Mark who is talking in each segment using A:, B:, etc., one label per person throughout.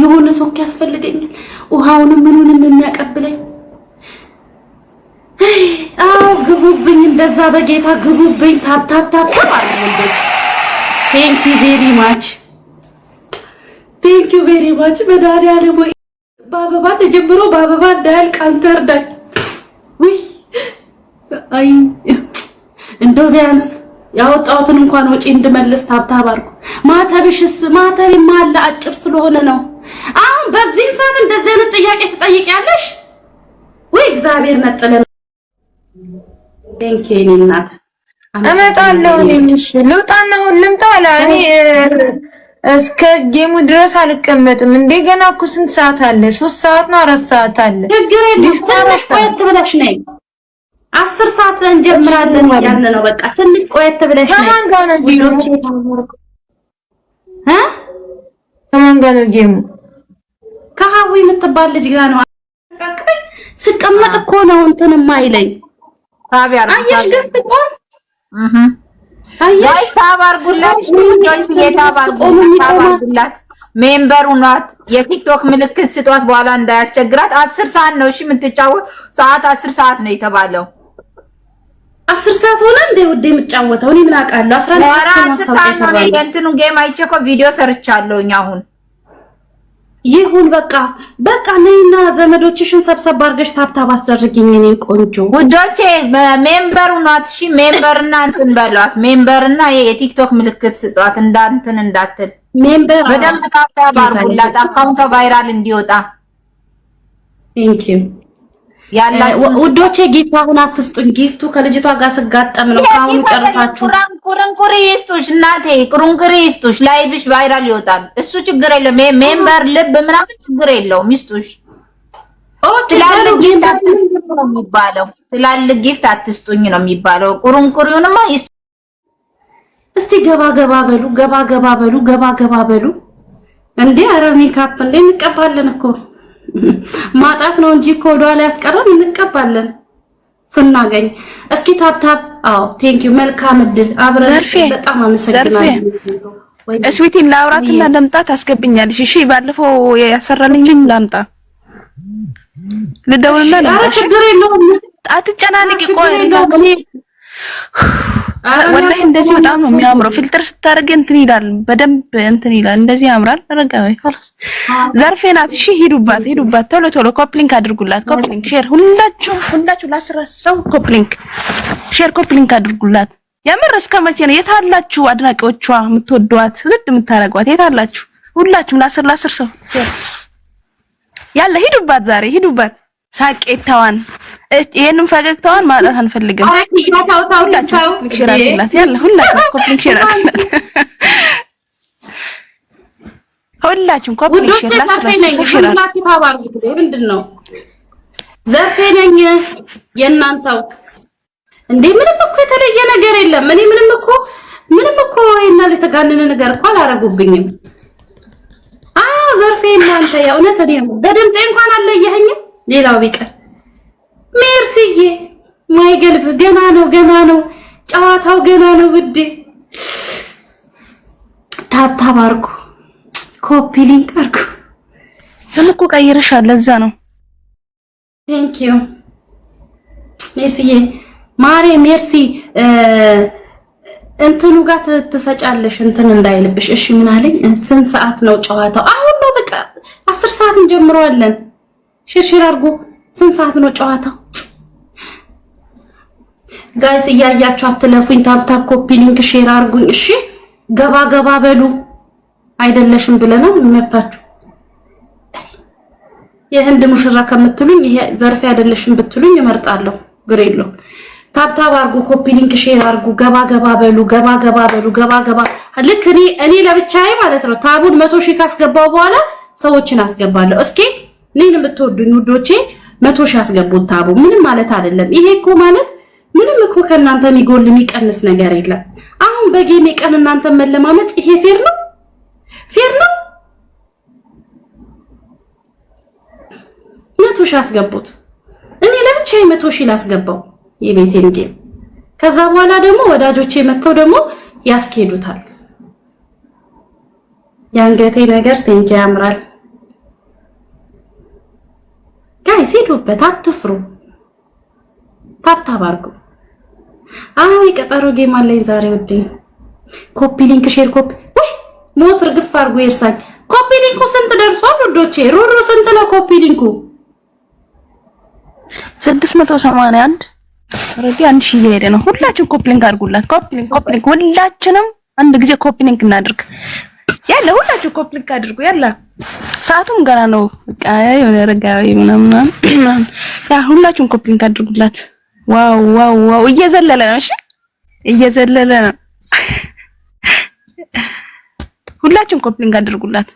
A: የሆነ ሰው ያስፈልገኛል ውሃውንም ምኑንም የሚያቀብለኝ አው ግቡብኝ እንደዛ በጌታ ግቡብኝ ታፕ ታፕ ታፕ አልወልደች ቴንክ ዩ ቬሪ ማች መድኃኒዓለም ወይ በአበባ ተጀምሮ በአበባ እንዳያል ቃንተር ዳይ ውይ አይ እንደው ቢያንስ ያወጣሁትን እንኳን ወጪ እንድመለስ ታብታብ አድርጉ። ማተብሽስ ማተብ ማለ አጭር ስለሆነ ነው። አሁን በዚህ ሰዓት እንደዚህ አይነት ጥያቄ ትጠይቂያለሽ ወይ? እግዚአብሔር ነጥለን ቴንኪ እናት
B: አመጣለሁ ነኝሽ ልውጣና ሁሉም ታላ እኔ እስከ ጌሙ ድረስ አልቀመጥም። እንደገና እኮ ስንት ሰዓት አለ? 3 ሰዓት ነው 4 ሰዓት አለ።
A: ችግር የለም ትንሽ ቆየት ብለሽ ነይ 10 ሰዓት ላይ እንጀምራለን እያልን ነው። በቃ ትንሽ ቆየት ብለሽ ነይ።
B: ከማን ጋር ነው ጌሙ? ከማን ጋር ነው ጌሙ?
A: ከሀዊ የምትባል ልጅ ጋር ነው። ስቀመጥ እኮ ነው እንትን የማይለኝ ታቢያ አየሽ ገፍት ቆም
C: አየሽ ታባርጉላት ልጆች የታባርጉላት ሜምበሩ ናት። የቲክቶክ ምልክት ስጧት በኋላ እንዳያስቸግራት። 10 ሰዓት ነው እሺ የምትጫወት ሰዓት 10 ሰዓት ነው የተባለው።
A: 10 ሰዓት ሆነ እንዴ ውዴ የምትጫወተው? እኔ ምን አውቃለሁ 11
C: ሰዓት ነው። የእንትኑ ጌም አይቼ እኮ ቪዲዮ ሰርቻለሁኝ አሁን
A: ይሁን በቃ ነይና ዘመዶችሽን ሰብሰብ አድርገሽ ታብታብ አስደርጊኝ። እኔ ቆንጆ
C: ውዶቼ ሜምበሩ ናት። እሺ ሜምበርና እንትን በሏት። ሜምበርና የቲክቶክ ምልክት ስጧት እንዳንትን እንዳትል።
A: ሜምበር
C: በደንብ ታብታብ አድርጉላት አካውንቷ ቫይራል እንዲወጣ።
A: ቴንክ ዩ ውዶቼ። ጊፍት አሁን አትስጡኝ። ጊፍቱ ከልጅቷ ጋር ስጋጠም ነው። አሁን ጨርሳችሁ
C: ቁርንቁሪ ይስጡሽ እናቴ፣ ቁርንቁሪ ይስጡሽ። ላይቭሽ ቫይራል ይወጣል። እሱ ችግር የለም። ሜምበር ልብ ምናምን ችግር የለውም። ይስጡሽ። ትላልቅ ጊፍት አትስጡኝ ነው የሚባለው። ትላልቅ ጊፍት አትስጡኝ ነው የሚባለው። ቁርንቁሪውንማ ይስጡ።
A: እስቲ ገባ ገባ በሉ እንዴ! ኧረ ሜካፕ እንዴ እንቀባለን እኮ ማጣት ነው እንጂ እኮ ወደ ኋላ ያስቀረን እንቀባለን ስናገኝ። እስኪ ታፕታፕ። አዎ ቴንክ ዩ መልካም እድል አብረን። በጣም አመሰግናለሁ።
D: እስዊቲን ላውራትና ለምጣት አስገብኛለሽ። እሺ ባለፈው ያሰራልኝም ላምጣ ልደውልና
A: ኧረ ችግር የለውም
D: አትጨናነቂ። ቆይ ወላሂ እንደዚህ በጣም ነው የሚያምረው። ፊልተር ስታደርግ እንትን ይላል በደንብ እንትን ይላል። እንደዚህ ያምራል። ረጋይ خلاص ዘርፌ ናት። እሺ ሂዱባት ቶሎ ኮፕሊንክ አድርጉላት። ኮፕሊንክ ሼር ሁላችሁ ላስረሰው ኮፕሊንክ ሼር ኮፕሊንክ አድርጉላት። የምር እስከ መቼ ነው የታላችሁ አድናቂዎቿ የምትወዷት ውድ የምታረጓት የታላችሁ? ሁላችሁም ላስር ሰው ያለ ሂዱባት፣ ዛሬ ሂዱባት። ሳቄታዋን ይሄንን ፈገግታዋን ማጣት አንፈልግም። ሁላችሁም ሼር አድርጉላት። ያለ ሁላችሁም ኮፕሊንክ ሼር አድርጉላት። ሁላችሁም ኮፕሊንክ ሼር ላስረሰው ሼር
A: አድርጉላት። ምንድነው ዘርፌ ነኝ የእናንተው እንዴ? ምንም እኮ የተለየ ነገር የለም። እኔ ምንም እኮ እና ለተጋነነ ነገር እኮ አላረጉብኝም። ዘርፌ እናንተ የእውነት እኔ በድምጤ እንኳን አለየኸኝም። ሌላው ቢቀር ሜርሲዬ ማይገልፍ ገና ነው ጨዋታው ገና ነው ውዴ። ታብታብ አድርጉ፣ ኮፒ ሊንክ አድርጉ።
D: ስም እኮ ቀይረሻል ለዛ ነው።
A: ቴንክ ዩ ሜርሲዬ ማሬ ሜርሲ። እንትኑ ጋር ትሰጫለሽ እንትን እንዳይልብሽ። እሺ ምን አለኝ? ስንት ሰዓት ነው ጨዋታው? አሁን ነው በቃ 10 ሰዓት እንጀምረዋለን። ሼር አድርጉ። ስንት ሰዓት ነው ጨዋታው? ጋይስ እያያችሁ አትለፉኝ። ታብታብ ኮፒ ሊንክ ሼር አድርጉኝ። እሺ ገባ በሉ። አይደለሽም ብለናል መብታችሁ። የህንድ ሙሽራ ከምትሉኝ ይሄ ዘርፌ አይደለሽም ብትሉኝ እመርጣለሁ። ግሬሎ ታብታብ አድርጉ፣ ኮፒ ሊንክ ሼር አድርጉ። ገባ በሉ። ልክ እኔ ለብቻዬ ማለት ነው ታቡን 100 ሺህ ካስገባው በኋላ ሰዎችን አስገባለሁ። እስኪ እኔን የምትወዱኝ ውዶቼ 100 ሺህ አስገቡት። ታቡ ምንም ማለት አይደለም። ይሄ እኮ ማለት ምንም እኮ ከእናንተ የሚጎል የሚቀንስ ነገር የለም። አሁን በጌም ቀን እናንተ መለማመጥ ይሄ ፌር ነው? 100 ሺህ አስገቡት። እኔ ለብቻዬ 100 ሺህ ላስገባው የቤቴን ጌም። ከዛ በኋላ ደግሞ ወዳጆቼ መተው ደግሞ ያስኬዱታል። ያንገቴ ነገር ቴንኪ ያምራል። ጋይስ ሄዱበት፣ አትፍሩ። ታብታብ አድርጉ። አይ ቀጠሮ ጌም አለኝ ዛሬ ውዴ። ኮፒ ሊንክ ሼር ኮፒ ወይ ሞት ርግፍ አድርጉ ይርሳኝ። ኮፒ ሊንኩ ስንት ደርሷል ውዶቼ? ሩሩ ስንት ነው ኮፒ ሊንኩ?
D: 681 ኦሬዲ 1000 እየሄደ ነው። ሁላችሁም ኮፒ ሊንክ አድርጉላት። ኮፒ ሊንክ ሁላችንም አንድ ጊዜ ኮፒ ሊንክ እናድርግ። ያለ ሁላችሁ ኮፒ ሊንክ አድርጉ። ያለ ሰዓቱም ገና ነው። በቃ የሆነ ረጋዊ ምናምን ያ ሁላችሁም ኮፒ ሊንክ አድርጉላት። ዋው ዋው ዋው እየዘለለ ነው። እሺ እየዘለለ ነው። ሁላችሁም ኮፒ ሊንክ አድርጉላት።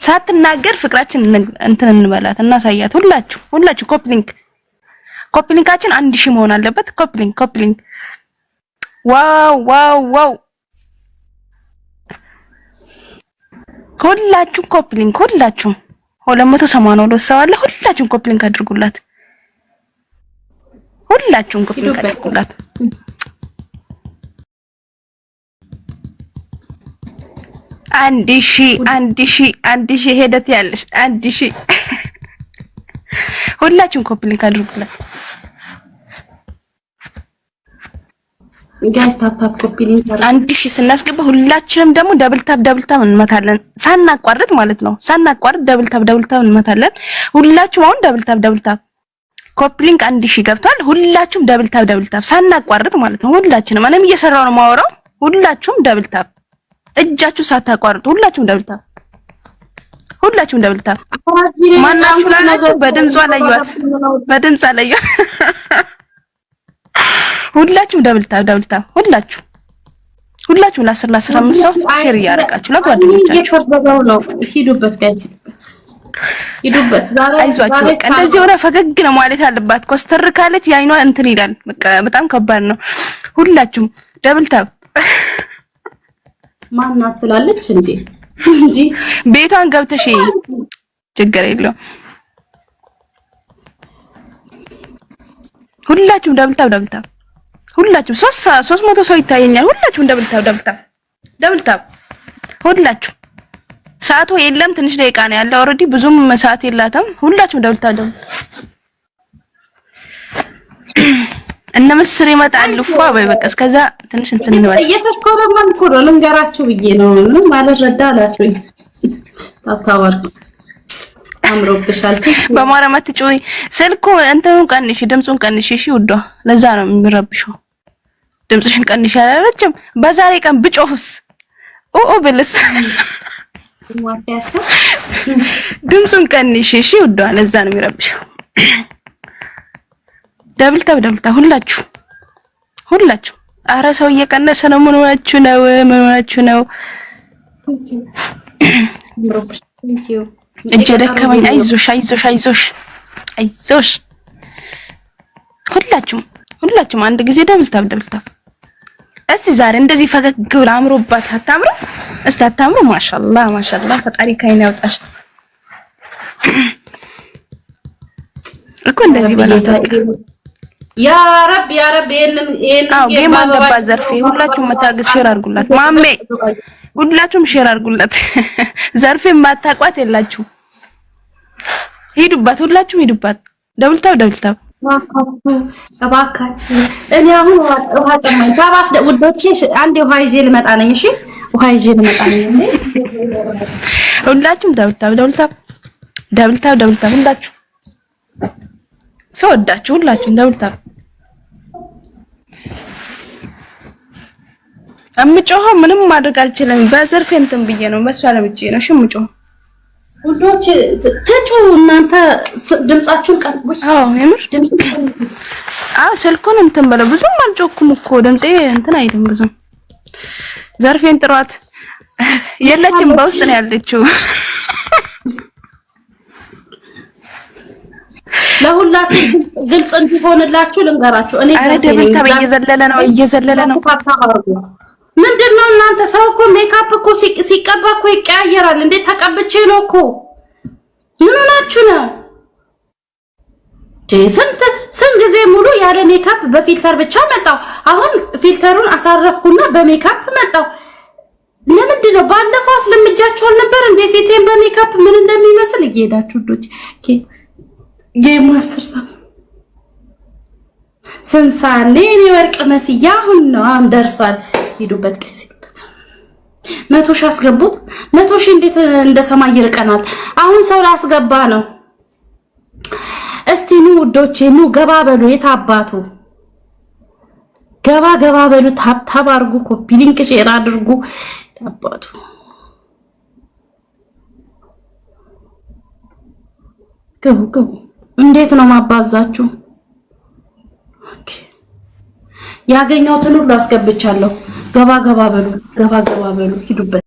D: ሳትናገር ፍቅራችን እንትን እንበላት እናሳያት። ሁላችሁ ኮፒ ሊንካችን 1000 መሆን አለበት። ኮፒ ሊንክ ዋው ዋው ዋው ሁላችሁም ኮፒ ሊንክ ሁላችሁም 282 ሰው አለ። ሁላችሁም ኮፒ ሊንክ አድርጉላት። ሁላችሁም ኮፒ ሊንክ አድርጉላት። አንድ ሺህ ሄደት ያለሽ 1000 ሁላችሁም ኮፒ ሊንክ አድርጉላት።
A: ጋይስ ታፕ ኮፒ ሊንክ
D: 1000 ስናስገባ ሁላችንም ደግሞ ደብል ታፕ እንመታለን። ሳናቋርጥ ማለት ነው። ሳናቋርጥ ደብል ታፕ እንመታለን። ሁላችሁም አሁን ደብል ታፕ ኮፒ ሊንክ 1000 ገብቷል። ሁላችሁም ደብል ታፕ ሳናቋርጥ ማለት ነው። ሁላችንም እኔም እየሰራው ነው ማወራው። ሁላችሁም ደብል ታፕ እጃችሁ ሳታቋርጡ ሁላችሁም ደብል ታፕ ማናችሁ ላላችሁ በድምጿ አለዩት። ሁላችሁም ደብል ታፕ ሁላችሁም ለ10 ሰው ሼር እያደረጋችሁ ለጓደኞቻችሁ
A: ነው። ሂዱበት ጋይስ ሂዱበት።
D: አይዟችሁ በቃ እንደዚህ ሆነ ፈገግ ነው ማለት አለባት። ኮስተር ካለች ያይኗ እንትን ይላል። በቃ በጣም ከባድ ነው። ሁላችሁም ደብል ታፕ
A: ማናት ትላለች እንጂ
D: ቤቷን ገብተሽ ችግር የለውም። ሁላችሁም ደብል ታፕ ሁላችሁም 300 ሰው ይታየኛል። ሁላችሁም ደብል ታፕ ሁላችሁ ሰዓቱ የለም ትንሽ ደቂቃ ነው ያለው። ኦሬዲ ብዙም ሰዓት የላትም። ሁላችሁም ደብል ታፕ እነ ምስር ይመጣሉ። በይ በቃ እስከዛ ትንሽ እንትን እንበል።
A: እየተሽኮረመንኩ ነው ልንገራችሁ ብዬ ነው። ምንም አልረዳ አላችሁኝ። ታብታባር አምሮብሻል።
D: በማርያም አትጮይ። ስልኩ እንትኑን ቀንሽ፣ ድምፁን ቀንሽ። እሺ ውዷ፣ ለዛ ነው የሚረብሸው። ድምፅሽን ቀንሽ አላለችም። በዛሬ ቀን ብጮህስ ብልስ ድምፁን ቀንሽ። እሺ ውዷ፣ ለዛ ነው የሚረብሸው። ደብል ታፕ ሁላችሁ አረ ሰው እየቀነሰ ነው። ምን ሆናችሁ ነው? እጄ ደከመኝ። አይዞሽ ሁላችሁም አንድ ጊዜ ደብል ታፕ እስቲ ዛሬ እንደዚህ ፈገግ ብላ አምሮባት አታምሩ? እስቲ አታምሩ? ማሻአላህ ፈጣሪ ካይን ያውጣሽ እኮ እንደዚህ በላታ
A: ያ ረብ ይሄንን
D: ጌም አለባት ዘርፌ። ሁላችሁም መታገስ ሼር አድርጉላት። ማሜ ሁላችሁም ሼር አድርጉላት። ዘርፌ ማታቋት የላችሁ። ሂዱባት፣ ሁላችሁም ሂዱባት። ደብል ታፕ
A: እባካችሁ። እኔ አሁን ውሃ ጠማኝ። ታባስ ውዶቼ አንዴ ውሃ ይዤ ልመጣ ነኝ። እሺ ውሃ ይዤ ልመጣ ነኝ።
D: ሁላችሁም ደብል ታፕ ሁላችሁ ወዳችሁ ሁላችሁም ደብል ታፕ። እምጮኸው ምንም ማድረግ አልችልም። በዘርፌ እንትን ብዬ ነው በሷ ለምጬ ነው። እሺ እምጮኸው
A: ውዶች ትጩ እናንተ ድምጻችሁን ቀን ወይ
D: የምር ስልኩን እንትን በለው። ብዙም አልጮኩም እኮ ድምጼ እንትን አይልም ብዙም። ዘርፌን ጥሯት። የለችም በውስጥ ነው ያለችው።
A: ለሁላችሁ ግልጽ እንዲሆንላችሁ ልንገራችሁ። እኔ
D: ደብል ታፕ እየዘለለ ነው።
A: ምንድነው እናንተ ሰው እኮ ሜካፕ እኮ ሲቀባ እኮ ይቀያየራል እንዴ? ተቀብቼ ነው እኮ። ምን ሆናችሁ ነው? ስንት ጊዜ ሙሉ ያለ ሜካፕ በፊልተር ብቻ መጣው። አሁን ፊልተሩን አሳረፍኩና በሜካፕ መጣው። ለምንድን ነው ባለፈው አስለምጃችሁ ነበር እንደ ፊቴን በሜካፕ ምን እንደሚመስል እየሄዳችሁ ዶች ጌም 10 ሰዓት ስንሳኔ እኔ ወርቅ መስያ አሁን ነው ደርሷል። ሂዱበት ቀይሲበት 100 ሺህ አስገቡት። 100 ሺህ እንዴት እንደ ሰማይ ይርቀናል። አሁን ሰው ላስገባ ነው። እስቲ ኑ ውዶቼ ኑ ገባ በሉ። የታባቱ ገባ በሉ። ታብ አድርጉ፣ ኮፒ ሊንክ ሼር አድርጉ። ታባቱ ገቡ። እንዴት ነው ማባዛችሁ? ኦኬ ያገኘሁትን ሁሉ አስገብቻለሁ። ገባ በሉ ሂዱበት።